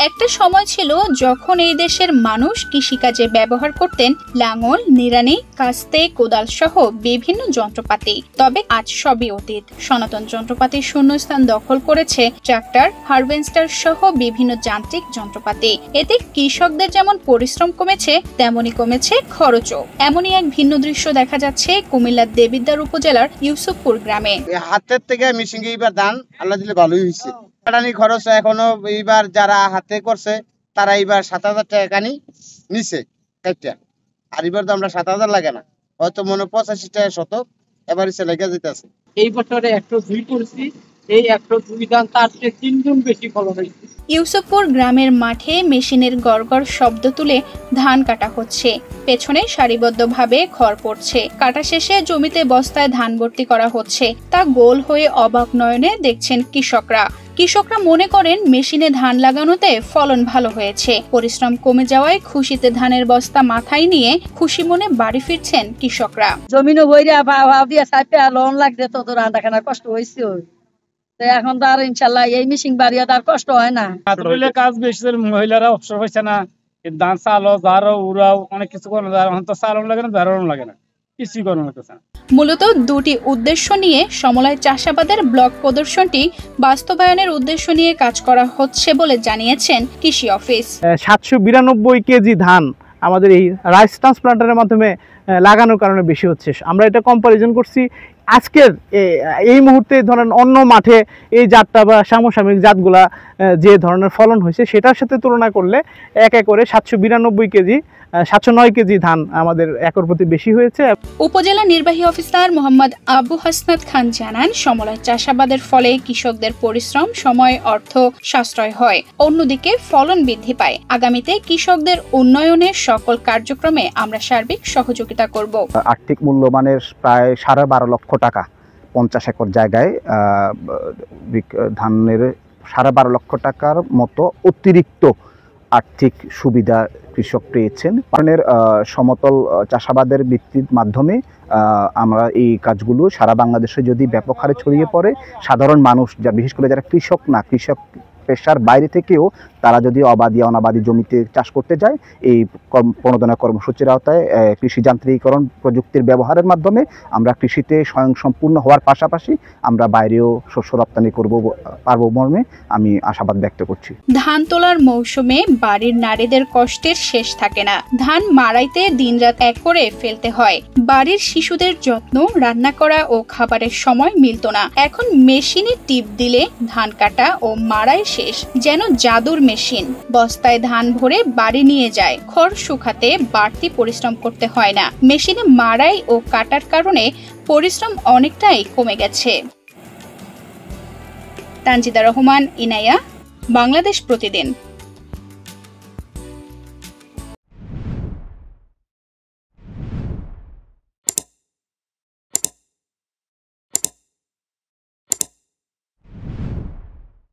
একটা সময় ছিল যখন এই দেশের মানুষ কৃষিকাজে ব্যবহার করতেন লাঙল, নিড়ানি, কাস্তে, কোদাল সহ বিভিন্ন যন্ত্রপাতি। তবে আজ সবই অতীত। সনাতন যন্ত্রপাতির শূন্যস্থান দখল করেছে ট্রাক্টর, হারভেস্টার সহ বিভিন্ন যান্ত্রিক যন্ত্রপাতি। এতে কৃষকদের যেমন পরিশ্রম কমেছে, তেমনি কমেছে খরচও। এমনই এক ভিন্ন দৃশ্য দেখা যাচ্ছে কুমিল্লার দেবিদ্বার উপজেলার ইউসুফপুর গ্রামে। হাতের থেকে মেশিন এইবার ধান আল্লাহ দিলে ভালোই হয়েছে। কাটানি খরচ এখনো এইবার যারা হাতে করছে তারা এইবার 7,000 টাকা নিছে একটা। আর এবার তো আমরা 7,000 লাগে না, হয়তো মনে 85 টাকা শতক এবার সে লেগে যেতেছে। এই বছরে 102 করছি, এই 102 ধান তার চেয়ে 3 গুণ বেশি ফলন হয়েছে। ইউসুফপুর গ্রামের মাঠে মেশিনের গড়গড় শব্দ তুলে ধান কাটা হচ্ছে। পেছনে সারিবদ্ধভাবে খড় পড়ছে। কাটা শেষে জমিতে বস্তায় ধান ভর্তি করা হচ্ছে। তা গোল হয়ে অবাক নয়নে দেখছেন কৃষকরা। কৃষকরা মনে করেন মেশিনে ধান লাগানোতে ফলন ভালো হয়েছে। পরিশ্রম কমে যাওয়ায় খুশিতে ধানের বস্তা মাথায় নিয়ে খুশি মনে বাড়ি ফিরছেন কৃষকরা। জমিনও বইরা ভাব দিয়ে সাইপে লোন লাগছে, তো রান্না খানার কষ্ট হয়েছে। এখন তো আর ইনশাল্লাহ এই মেশিন বাড়িয়ে তার কষ্ট হয় না। কাজ বেশি মহিলারা অবসর হয়েছে না, ধান চালো ধারো উড়াও অনেক কিছু করানো যায়। এখন তো চালন লাগে না, ধারণ লাগে না, কিছুই করানো হতেছে না। মূলত দুটি উদ্দেশ্য নিয়ে সমলয় চাষাবাদের ব্লক প্রদর্শনটি বাস্তবায়নের উদ্দেশ্য নিয়ে কাজ করা হচ্ছে বলে জানিয়েছেন কৃষি অফিস। 792 কেজি ধান আমাদের এই রাইস ট্রান্সপ্লান্টারের মাধ্যমে লাগানোর কারণে বেশি হচ্ছে। আমরা এটা কম্পারিজন করছি আজকের এই মুহূর্তে ধরেন অন্য মাঠে এই জাতটা বা সমসাময়িক জাতগুলা যে ধরনের ফলন হয়েছে সেটার সাথে তুলনা করলে এক একরে 792 কেজি 709 কেজি ধান আমাদের একর প্রতি বেশি হয়েছে। উপজেলা নির্বাহী অফিসার মোহাম্মদ আবু হাসনাত খান জানান, সমলয় চাষাবাদের ফলে কৃষকদের পরিশ্রম, সময়, অর্থ সাশ্রয় হয়। অন্যদিকে ফলন বৃদ্ধি পায়। আগামীতে কৃষকদের উন্নয়নের সকল কার্যক্রমে আমরা সার্বিক সহযোগিতা করব। আর্থিক মূল্যমানের প্রায় 12.5 লক্ষ টাকা 50 একর জায়গায় ধানের 12.5 লক্ষ টাকার মতো অতিরিক্ত আর্থিক সুবিধা কৃষক পেয়েছেন। পানের সমতল চাষাবাদের ভিত্তির মাধ্যমে আমরা এই কাজগুলো সারা বাংলাদেশে যদি ব্যাপক হারে ছড়িয়ে পড়ে, সাধারণ মানুষ যা বিশেষ করে যারা কৃষক না, কৃষক পেশার বাইরে থেকেও তারা যদি অবাধি অনাবাদী জমিতে চাষ করতে যায়, এই প্রণোদনা কর্মসূচির আওতায় কৃষি যান্ত্রিকীকরণ প্রযুক্তির ব্যবহারের মাধ্যমে আমরা কৃষিতে স্বয়ংসম্পূর্ণ হওয়ার পাশাপাশি আমরা বাইরেও শস্য রপ্তানি করব পারব মর্মে আমি আশাবাদ ব্যক্ত করছি। ধান তোলার মৌসুমে বাড়ির নারীদের কষ্টের শেষ থাকে না। ধান মাড়াইতে দিনরাত এক করে ফেলতে হয়। বাড়ির শিশুদের যত্ন, রান্না করা ও খাবারের সময় মিলত না। এখন মেশিনে টিপ দিলে ধান কাটা ও মাড়াই শেষ, যেন জাদুর মেশিন। বস্তায় ধান ভরে বাড়ি নিয়ে যায়। খড় শুকাতে বাড়তি পরিশ্রম করতে হয় না। মেশিনে মাড়াই ও কাটার কারণে পরিশ্রম অনেকটাই কমে গেছে। তানজিদা রহমান, ইনায়া, বাংলাদেশ প্রতিদিন।